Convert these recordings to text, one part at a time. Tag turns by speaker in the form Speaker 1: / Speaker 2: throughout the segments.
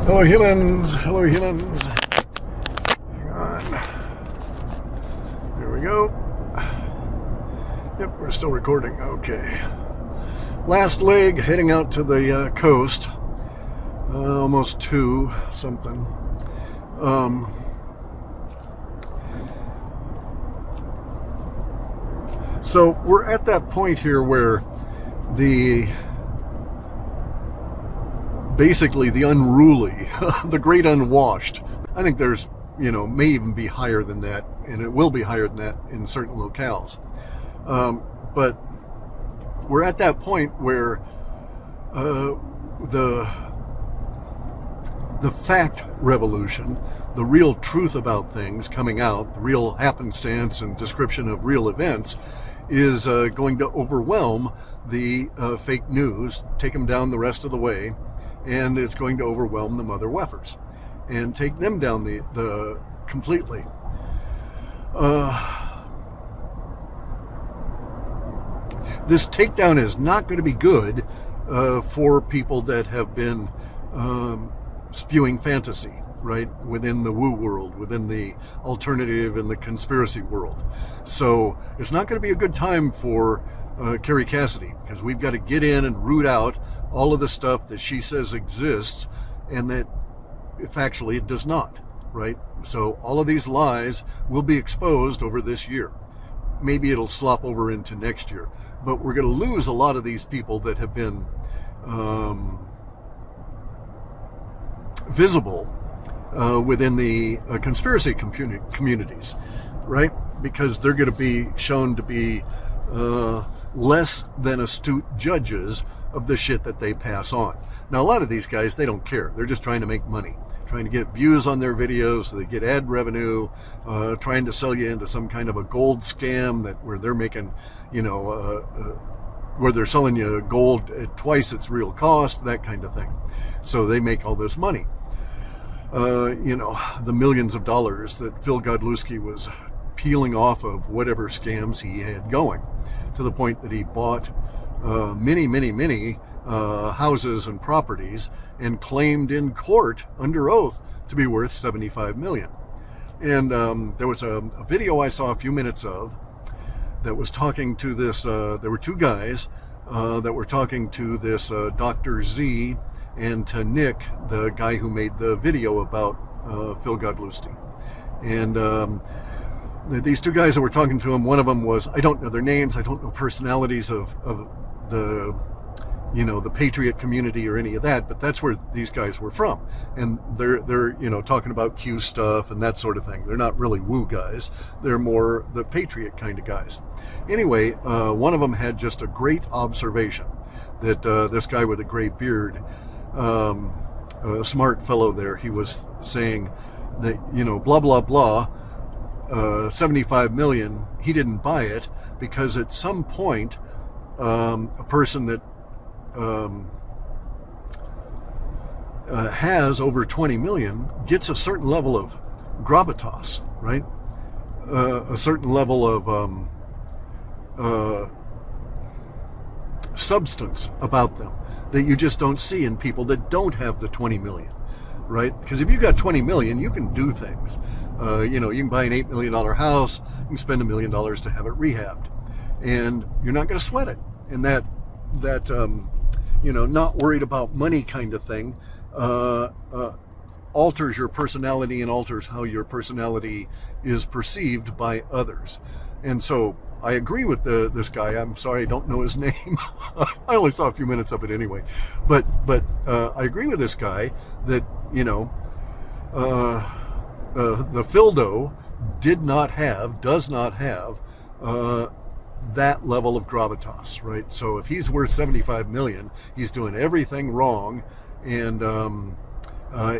Speaker 1: Hello humans, hello humans. Hang on. There we go. Yep, we're still recording. Okay. Last leg heading out to the coast. Almost 2 something. So we're at that point here where basically the unruly, the great unwashed. I think there's, may even be higher than that, and it will be higher than that in certain locales. But we're at that point where the fact revolution, the real truth about things coming out, the real happenstance and description of real events, is going to overwhelm the fake news, take them down the rest of the way, and it's going to overwhelm the mother weffers and take them down the completely. This takedown is not going to be good for people that have been spewing fantasy, right, within the woo world, within the alternative and the conspiracy world. So it's not going to be a good time for Carrie Cassidy, because we've got to get in and root out all of the stuff that she says exists and that factually it does not, right? So all of these lies will be exposed over this year. Maybe it'll slop over into next year, but we're going to lose a lot of these people that have been visible within the conspiracy communities, right? Because they're going to be shown to be less than astute judges of the shit that they pass on. Now, a lot of these guys, they don't care. They're just trying to make money, trying to get views on their videos so they get ad revenue, trying to sell you into some kind of a gold scam where they're making, where they're selling you gold at twice its real cost, that kind of thing. So they make all this money. The millions of dollars that Phil Godlewski was peeling off of whatever scams he had going, to the point that he bought many houses and properties and claimed in court under oath to be worth $75 million. And there was a video I saw a few minutes of that was talking to this, there were 2 guys that were talking to this Dr. Z and to Nick, the guy who made the video about Phil Godlewski. And these 2 guys that were talking to him, one of them was, I don't know their names, I don't know personalities of the the Patriot community or any of that, but that's where these guys were from. And they're talking about Q stuff and that sort of thing. They're not really woo guys. They're more the Patriot kind of guys. Anyway, one of them had just a great observation that this guy with a gray beard, a smart fellow there, he was saying that, blah, blah, blah, 75 million, he didn't buy it because at some point, a person that has over 20 million gets a certain level of gravitas, right? A certain level of substance about them that you just don't see in people that don't have the 20 million, right? Because if you've got 20 million, you can do things. You can buy an $8 million house, you can spend $1 million to have it rehabbed, and you're not going to sweat it. And that not worried about money kind of thing alters your personality and alters how your personality is perceived by others. And so I agree with this guy. I'm sorry, I don't know his name. I only saw a few minutes of it anyway. But I agree with this guy that, the Fildo does not have that level of gravitas, right? So if he's worth 75 million, he's doing everything wrong, and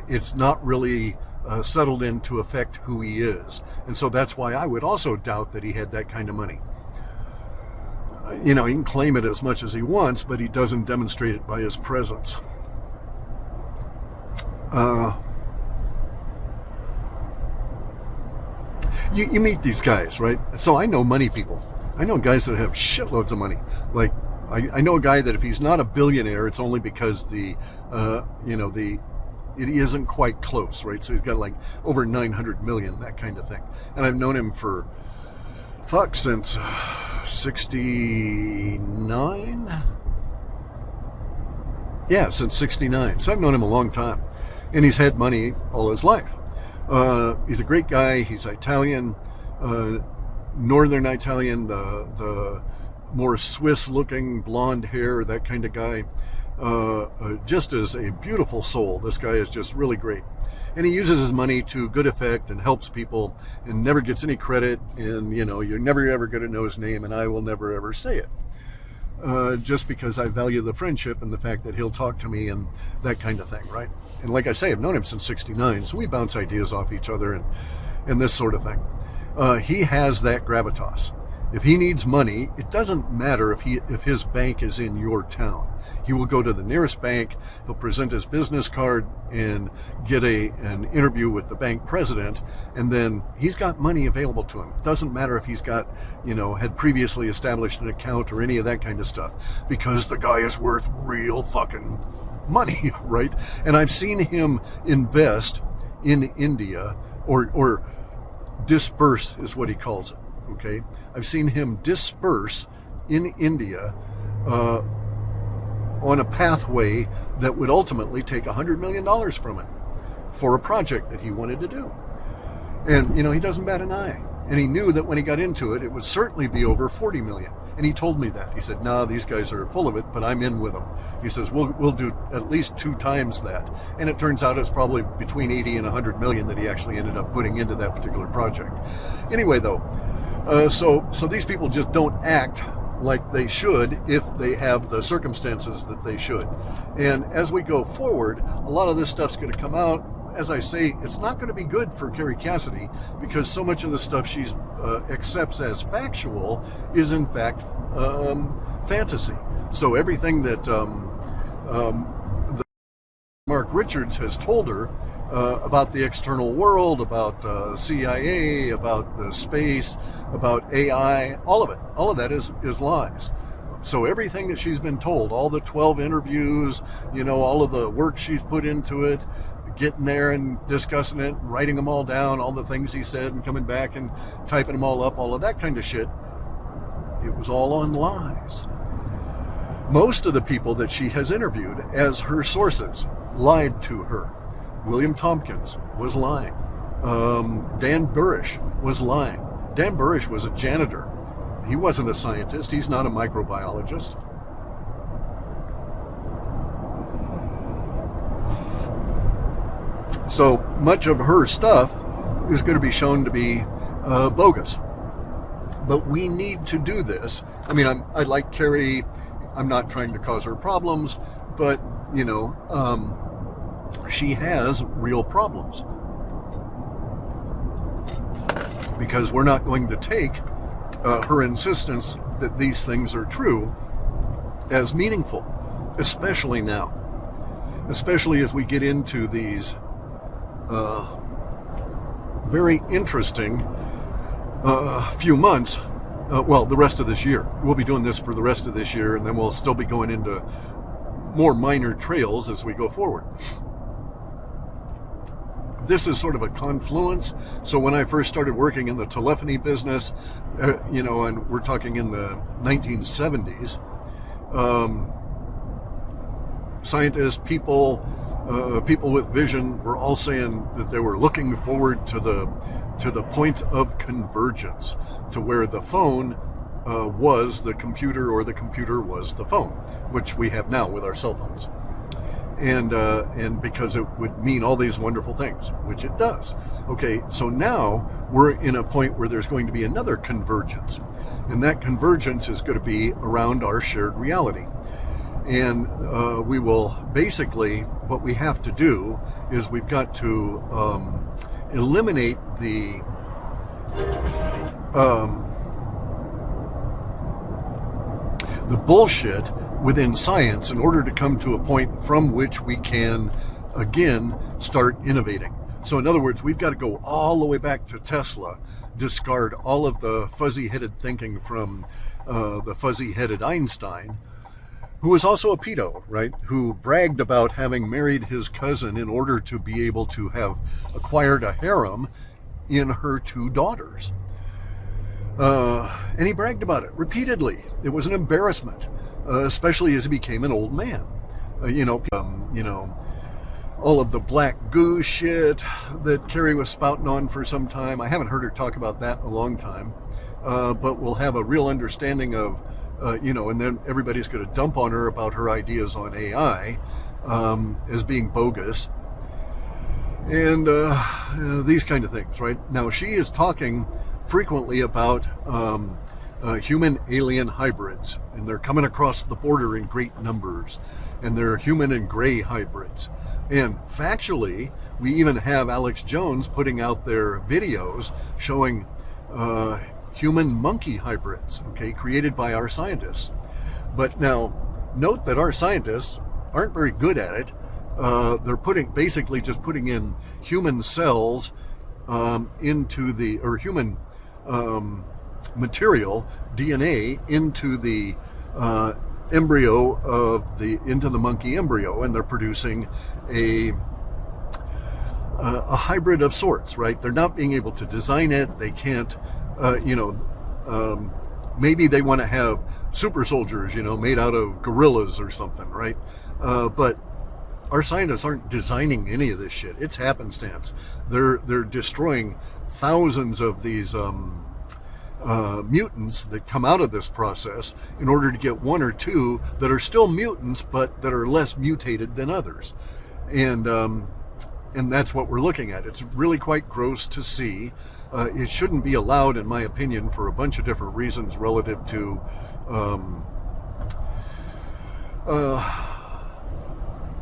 Speaker 1: it's not really settled in to affect who he is. And so that's why I would also doubt that he had that kind of money. He can claim it as much as he wants, but he doesn't demonstrate it by his presence. You meet these guys, right? So I know money people. I know guys that have shitloads of money. Like, I know a guy that if he's not a billionaire, it's only because the it isn't quite close, right? So he's got like over 900 million, that kind of thing. And I've known him for, since 69? Yeah, since 69. So I've known him a long time. And he's had money all his life. He's a great guy. He's Italian, Northern Italian, the more Swiss-looking, blonde hair, that kind of guy. Just as a beautiful soul. This guy is just really great. And he uses his money to good effect and helps people and never gets any credit. And, you're never ever going to know his name, and I will never ever say it. Just because I value the friendship and the fact that he'll talk to me and that kind of thing, right? And like I say, I've known him since 69, so we bounce ideas off each other and this sort of thing. He has that gravitas. If he needs money, it doesn't matter if his bank is in your town. He will go to the nearest bank, he'll present his business card and get an interview with the bank president, and then he's got money available to him. It doesn't matter if he's got, had previously established an account or any of that kind of stuff, because the guy is worth real fucking money, right? And I've seen him invest in India, or disperse is what he calls it. Okay, I've seen him disperse in India on a pathway that would ultimately take $100 million from him for a project that he wanted to do. And, he doesn't bat an eye. And he knew that when he got into it, it would certainly be over 40 million. And he told me that. He said, "No, these guys are full of it, but I'm in with them." He says, we'll do at least 2 times that. And it turns out it's probably between 80 and 100 million that he actually ended up putting into that particular project. Anyway, though, so these people just don't act like they should if they have the circumstances that they should. And as we go forward, a lot of this stuff's going to come out. As I say, it's not going to be good for Carrie Cassidy, because so much of the stuff she accepts as factual is in fact fantasy. So everything that Mark Richards has told her about the external world, about CIA, about the space, about AI, all of that is lies. So everything that she's been told, all the 12 interviews, all of the work she's put into it, getting there and discussing it, writing them all down, all the things he said, and coming back and typing them all up, all of that kind of shit, it was all on lies. Most of the people that she has interviewed as her sources lied to her. William Tompkins was lying. Dan Burish was lying. Dan Burish was a janitor. He wasn't a scientist. He's not a microbiologist. So much of her stuff is going to be shown to be bogus. But we need to do this. I mean, I like Carrie. I'm not trying to cause her problems, but, she has real problems. Because we're not going to take her insistence that these things are true as meaningful, especially now. Especially as we get into these very interesting few months. The rest of this year. We'll be doing this for the rest of this year, and then we'll still be going into more minor trails as we go forward. This is sort of a confluence. So when I first started working in the telephony business, and we're talking in the 1970s, scientists, people with vision were all saying that they were looking forward to the point of convergence, to where the phone was the computer, or the computer was the phone, which we have now with our cell phones. And because it would mean all these wonderful things, which it does. Okay, so now we're in a point where there's going to be another convergence, and that convergence is going to be around our shared reality. And we will basically, what we have to do is we've got to eliminate the bullshit within science in order to come to a point from which we can, again, start innovating. So in other words, we've got to go all the way back to Tesla, discard all of the fuzzy-headed thinking from the fuzzy-headed Einstein, who was also a pedo, right? Who bragged about having married his cousin in order to be able to have acquired a harem in her 2 daughters. And he bragged about it repeatedly. It was an embarrassment, especially as he became an old man. All of the black goo shit that Carrie was spouting on for some time. I haven't heard her talk about that in a long time, but we'll have a real understanding of, and then everybody's going to dump on her about her ideas on AI as being bogus. And these kind of things, right? Now, she is talking frequently about human-alien hybrids, and they're coming across the border in great numbers, and they're human and gray hybrids. And factually, we even have Alex Jones putting out their videos showing human-monkey hybrids, okay, created by our scientists. But now, note that our scientists aren't very good at it. They're basically just putting in human cells human material, DNA, into the into the monkey embryo, and they're producing a hybrid of sorts, right? They're not being able to design it. They can't, maybe they want to have super soldiers, made out of gorillas or something, right? But our scientists aren't designing any of this shit. It's happenstance. They're destroying thousands of these mutants that come out of this process in order to get 1 or 2 that are still mutants, but that are less mutated than others. And that's what we're looking at. It's really quite gross to see. It shouldn't be allowed, in my opinion, for a bunch of different reasons relative to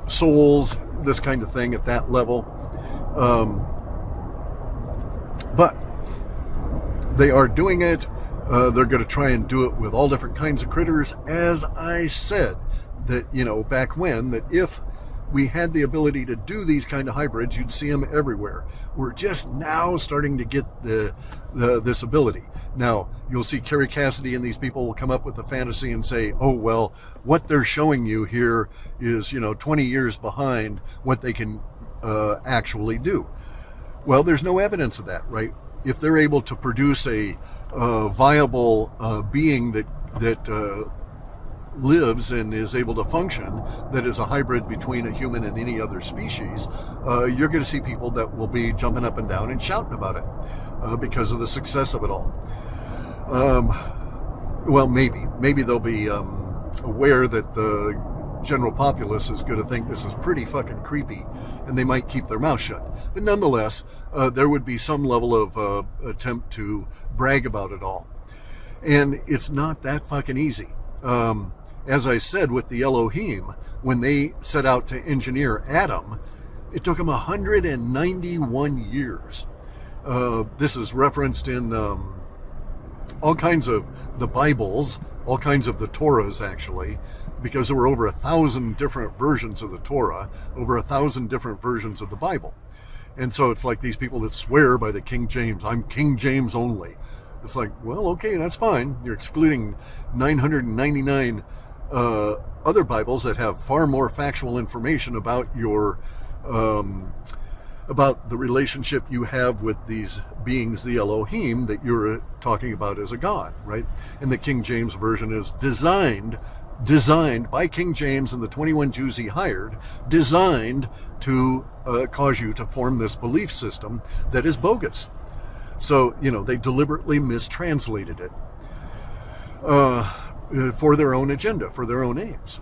Speaker 1: souls, this kind of thing at that level. But they are doing it. They're going to try and do it with all different kinds of critters. As I said, that, back when, that if we had the ability to do these kind of hybrids, you'd see them everywhere. We're just now starting to get this ability. Now, you'll see Carrie Cassidy and these people will come up with a fantasy and say, oh, well, what they're showing you here is, 20 years behind what they can actually do. Well, there's no evidence of that, right? If they're able to produce a viable being that lives and is able to function, that is a hybrid between a human and any other species, you're going to see people that will be jumping up and down and shouting about it because of the success of it all. Well, maybe they'll be aware that the general populace is going to think this is pretty fucking creepy, and they might keep their mouth shut. But nonetheless, there would be some level of attempt to brag about it all. And it's not that fucking easy. As I said with the Elohim, when they set out to engineer Adam, it took them 191 years. This is referenced in all kinds of the Bibles, all kinds of the Torahs, actually, because there were over 1,000 different versions of the Torah, over 1,000 different versions of the Bible. And so it's like these people that swear by the King James, I'm King James only. It's like, well, okay, that's fine. You're excluding 999 other Bibles that have far more factual information about your about the relationship you have with these beings, the Elohim, that you're talking about as a god, right? And the King James version is designed by King James and the 21 Jews he hired, designed to cause you to form this belief system that is bogus. So, they deliberately mistranslated it for their own agenda, for their own aims.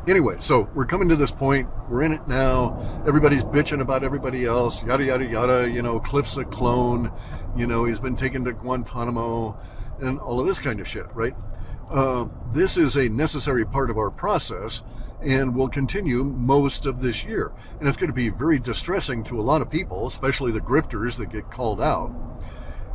Speaker 1: Anyway, so we're coming to this point. We're in it now. Everybody's bitching about everybody else, yada, yada, yada. Clif's a clone. He's been taken to Guantanamo and all of this kind of shit, right? This is a necessary part of our process and will continue most of this year. And it's going to be very distressing to a lot of people, especially the grifters that get called out,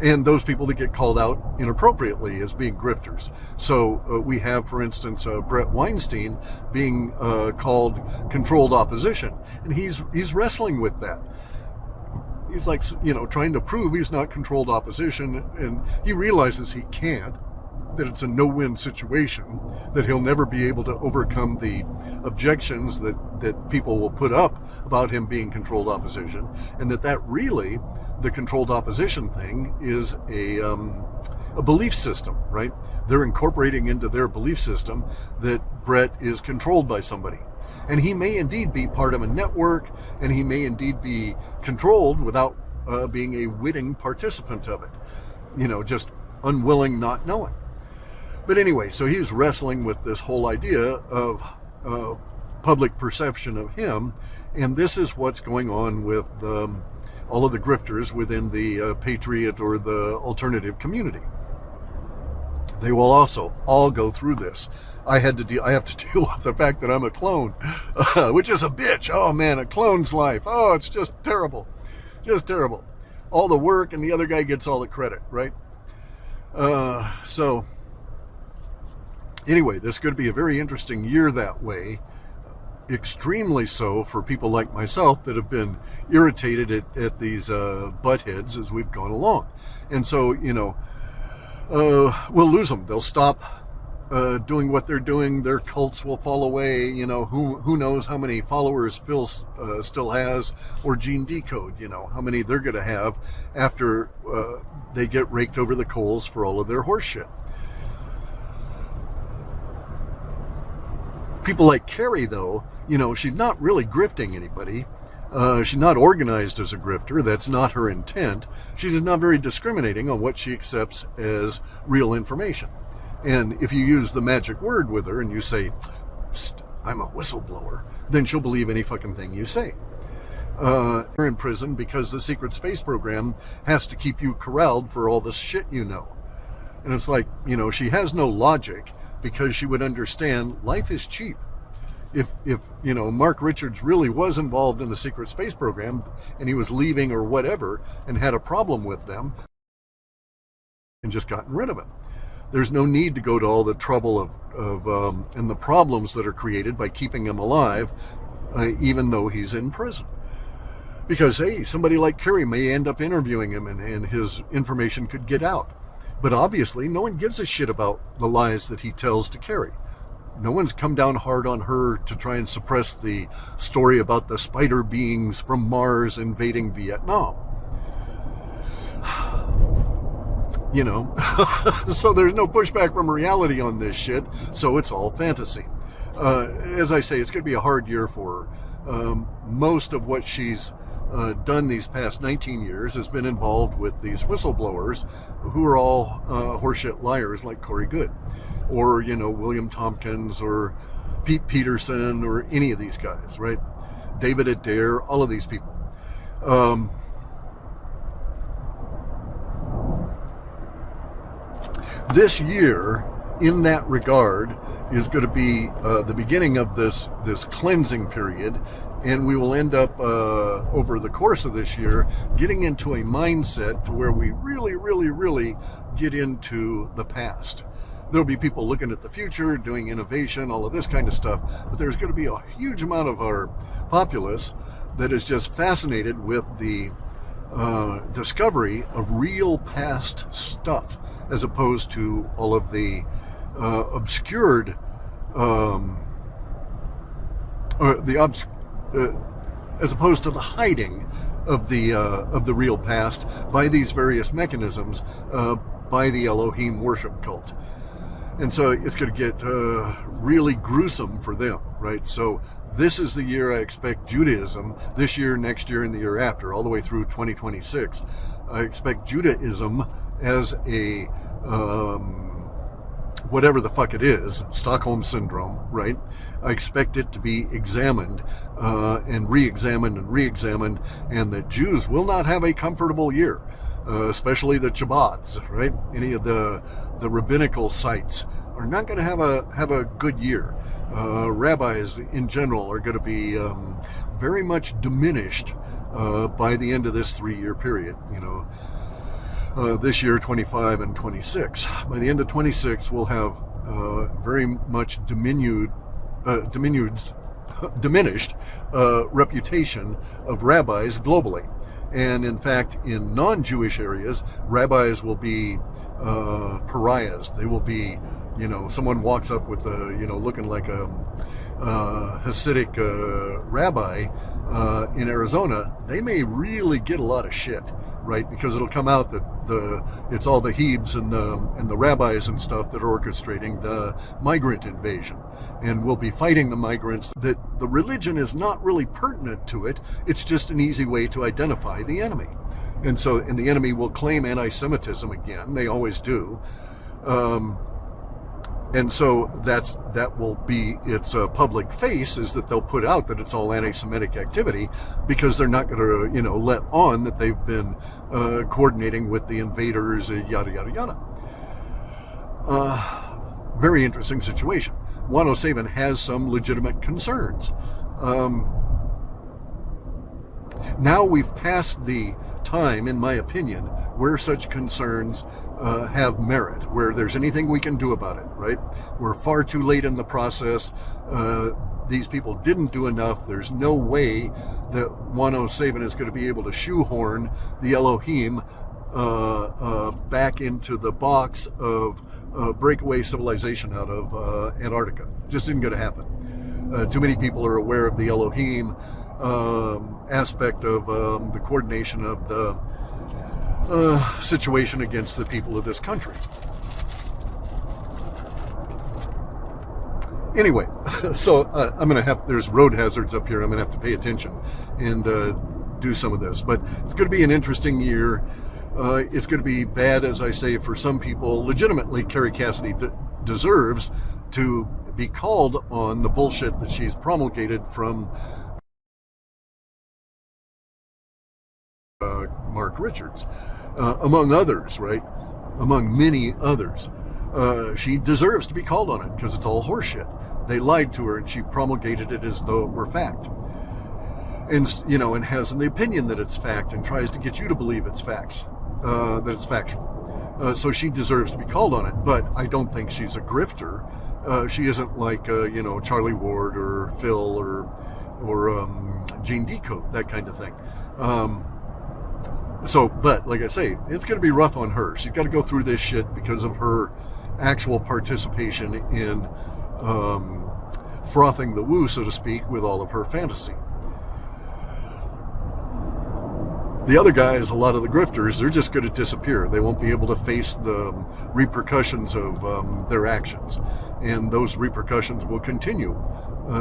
Speaker 1: and those people that get called out inappropriately as being grifters. So we have, for instance, Brett Weinstein being called controlled opposition, and he's wrestling with that. He's like, trying to prove he's not controlled opposition, and he realizes he can't. that it's a no-win situation, that he'll never be able to overcome the objections that people will put up about him being controlled opposition, and that really, the controlled opposition thing is a belief system, right? They're incorporating into their belief system that Brett is controlled by somebody. And he may indeed be part of a network, and he may indeed be controlled without being a witting participant of it. Just unwilling, not knowing. But anyway, so he's wrestling with this whole idea of public perception of him, and this is what's going on with all of the grifters within the patriot or the alternative community. They will also all go through this. I have to deal with the fact that I'm a clone, which is a bitch. Oh man, a clone's life. Oh, it's just terrible. Just terrible. All the work and the other guy gets all the credit, right? So anyway, this is going to be a very interesting year that way. Extremely so for people like myself that have been irritated at these butt heads as we've gone along. And so, we'll lose them. They'll stop doing what they're doing. Their cults will fall away. Who knows how many followers Phil still has, or Gene Decode, how many they're going to have after they get raked over the coals for all of their horse shit. People like Carrie, though, she's not really grifting anybody. She's not organized as a grifter. That's not her intent. She's just not very discriminating on what she accepts as real information. And if you use the magic word with her and you say, I'm a whistleblower, then she'll believe any fucking thing you say. You're in prison because the secret space program has to keep you corralled for all this shit you know. And it's like, she has no logic, because she would understand life is cheap. If Mark Richards really was involved in the secret space program and he was leaving or whatever and had a problem with them and just gotten rid of it. There's no need to go to all the trouble of and the problems that are created by keeping him alive, even though he's in prison. Because, hey, somebody like Kerry may end up interviewing him and his information could get out. But obviously, no one gives a shit about the lies that he tells to Kerry. No one's come down hard on her to try and suppress the story about the spider beings from Mars invading Vietnam. So there's no pushback from reality on this shit, so it's all fantasy. As I say, it's going to be a hard year for her. Most of what she's done these past 19 years has been involved with these whistleblowers who are all horseshit liars like Corey Good, or, William Tompkins, or Pete Peterson, or any of these guys, right? David Adair, all of these people. This year, in that regard, is going to be the beginning of this cleansing period, and we will end up over the course of this year getting into a mindset to where we really, really, really get into the past. There'll be people looking at the future, doing innovation, all of this kind of stuff, but there's going to be a huge amount of our populace that is just fascinated with the discovery of real past stuff, as opposed to all of the obscured, as opposed to the hiding of the real past by these various mechanisms, by the Elohim worship cult. And so it's going to get really gruesome for them, right? So this is the year I expect Judaism, this year, next year, and the year after, all the way through 2026. I expect Judaism as a, whatever the fuck it is, Stockholm Syndrome, right? I expect it to be examined and re-examined, and that Jews will not have a comfortable year, especially the Chabods, right? Any of the rabbinical sites are not going to have a good year. Rabbis in general are going to be very much diminished by the end of this 3-year period. This year, 25 and 26. By the end of 26, we'll have very much diminished reputation of rabbis globally. And in fact, in non-Jewish areas, rabbis will be pariahs. They will be, someone walks up with looking like a Hasidic rabbi in Arizona. They may really get a lot of shit, right? Because it'll come out that it's all the Hebes and the rabbis and stuff that are orchestrating the migrant invasion, and we'll be fighting the migrants. That the religion is not really pertinent to it. It's just an easy way to identify the enemy, and the enemy will claim anti-Semitism again. They always do. And so that will be its public face, is that they'll put out that it's all anti-Semitic activity, because they're not going to, let on that they've been coordinating with the invaders, yada, yada, yada. Very interesting situation. 107 has some legitimate concerns. Now we've passed the time, in my opinion, where such concerns have merit, where there's anything we can do about it, right? We're far too late in the process. These people didn't do enough. There's no way that 107 is going to be able to shoehorn the Elohim back into the box of breakaway civilization out of Antarctica. Just isn't going to happen. Too many people are aware of the Elohim aspect of the coordination of the situation against the people of this country. Anyway, so I'm going to there's road hazards up here. I'm going to have to pay attention and do some of this. But it's going to be an interesting year. It's going to be bad, as I say, for some people. Legitimately, Carrie Cassidy deserves to be called on the bullshit that she's promulgated from Mark Richards, among others, right? Among many others. She deserves to be called on it because it's all horseshit. They lied to her and she promulgated it as though it were fact. And has the opinion that it's fact and tries to get you to believe it's facts, that it's factual. So she deserves to be called on it, but I don't think she's a grifter. She isn't like, Charlie Ward or Phil or Gene Decode, that kind of thing. But like I say, it's going to be rough on her. She's got to go through this shit because of her actual participation in frothing the woo, so to speak, with all of her fantasy. The other guys, a lot of the grifters, they're just going to disappear. They won't be able to face the repercussions of their actions. And those repercussions will continue.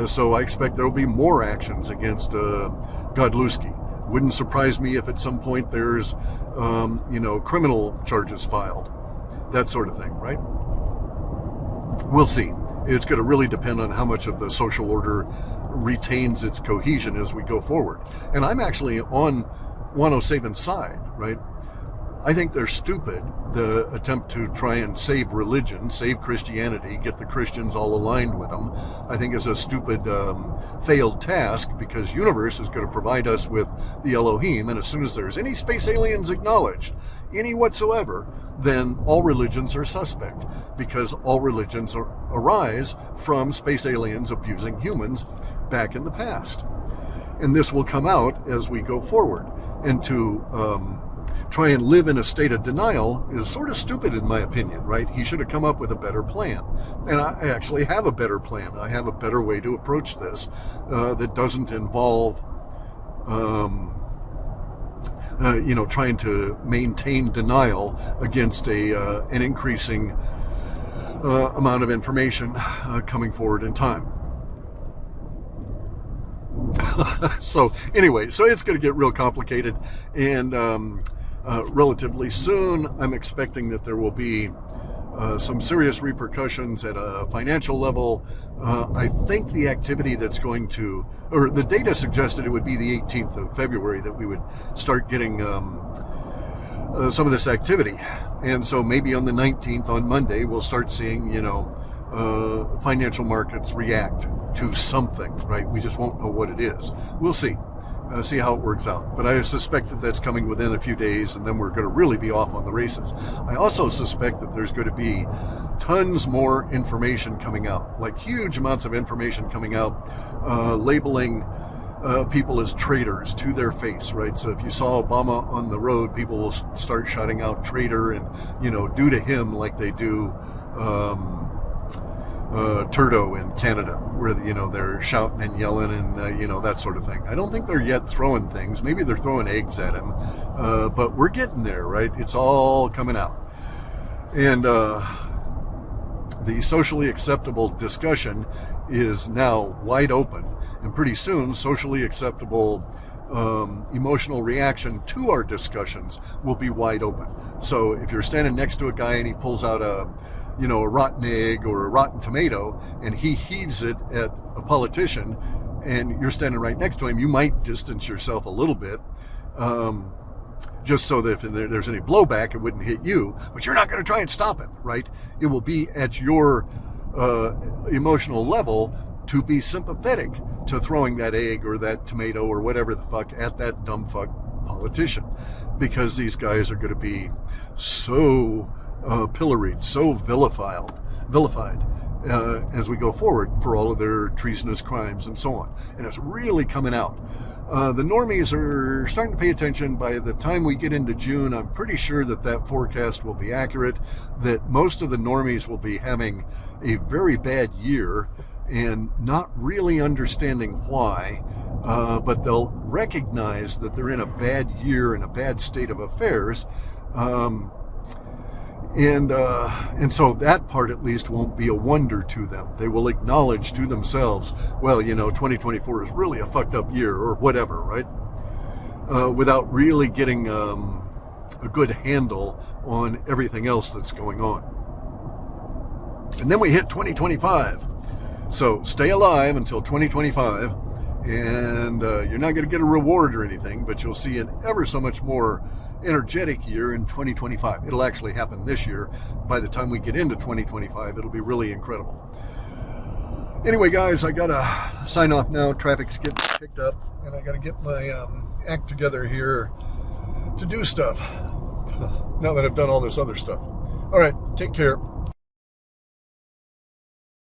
Speaker 1: So I expect there will be more actions against Godlewski. Wouldn't surprise me if at some point there's, criminal charges filed. That sort of thing, right? We'll see. It's going to really depend on how much of the social order retains its cohesion as we go forward. And I'm actually on 107's side, right? I think they're stupid, the attempt to try and save religion, save Christianity, get the Christians all aligned with them. I think is a stupid, failed task, because universe is going to provide us with the Elohim, and as soon as there's any space aliens acknowledged, any whatsoever, then all religions are suspect, because all religions arise from space aliens abusing humans back in the past. And this will come out as we go forward. And to try and live in a state of denial is sort of stupid, in my opinion, right? He should have come up with a better plan. And I actually have a better plan. I have a better way to approach this that doesn't involve, trying to maintain denial against an increasing amount of information coming forward in time. So anyway, so it's going to get real complicated, and relatively soon I'm expecting that there will be some serious repercussions at a financial level. I think the activity that's going to, or the data suggested it would be the 18th of February that we would start getting some of this activity. And so maybe on the 19th, on Monday, we'll start seeing, financial markets react to something, right? We just won't know what it is. We'll see how it works out. But I suspect that that's coming within a few days, and then we're going to really be off on the races. I also suspect that there's going to be tons more information coming out, like huge amounts of information coming out, labeling people as traitors to their face, right? So if you saw Obama on the road, people will start shouting out traitor and, do to him like they do Turdo in Canada, where, they're shouting and yelling and, that sort of thing. I don't think they're yet throwing things. Maybe they're throwing eggs at him, but we're getting there, right? It's all coming out. And the socially acceptable discussion is now wide open, and pretty soon socially acceptable emotional reaction to our discussions will be wide open. So if you're standing next to a guy and he pulls out a rotten egg or a rotten tomato and he heaves it at a politician and you're standing right next to him, you might distance yourself a little bit, just so that if there's any blowback, it wouldn't hit you, but you're not going to try and stop it, right? It will be at your emotional level to be sympathetic to throwing that egg or that tomato or whatever the fuck at that dumb fuck politician, because these guys are going to be so pilloried, so vilified as we go forward for all of their treasonous crimes and so on. And it's really coming out. The normies are starting to pay attention. By the time we get into June, I'm pretty sure that forecast will be accurate, that most of the normies will be having a very bad year and not really understanding why, but they'll recognize that they're in a bad year and a bad state of affairs. And so that part at least won't be a wonder to them. They will acknowledge to themselves, well, 2024 is really a fucked up year or whatever, right? Without really getting a good handle on everything else that's going on. And then we hit 2025. So stay alive until 2025, and you're not going to get a reward or anything, but you'll see an ever so much more energetic year in 2025. It'll actually happen this year. By the time we get into 2025, it'll be really incredible. Anyway, guys, I got to sign off now. Traffic's getting picked up, and I got to get my act together here to do stuff now that I've done all this other stuff. All right, take care.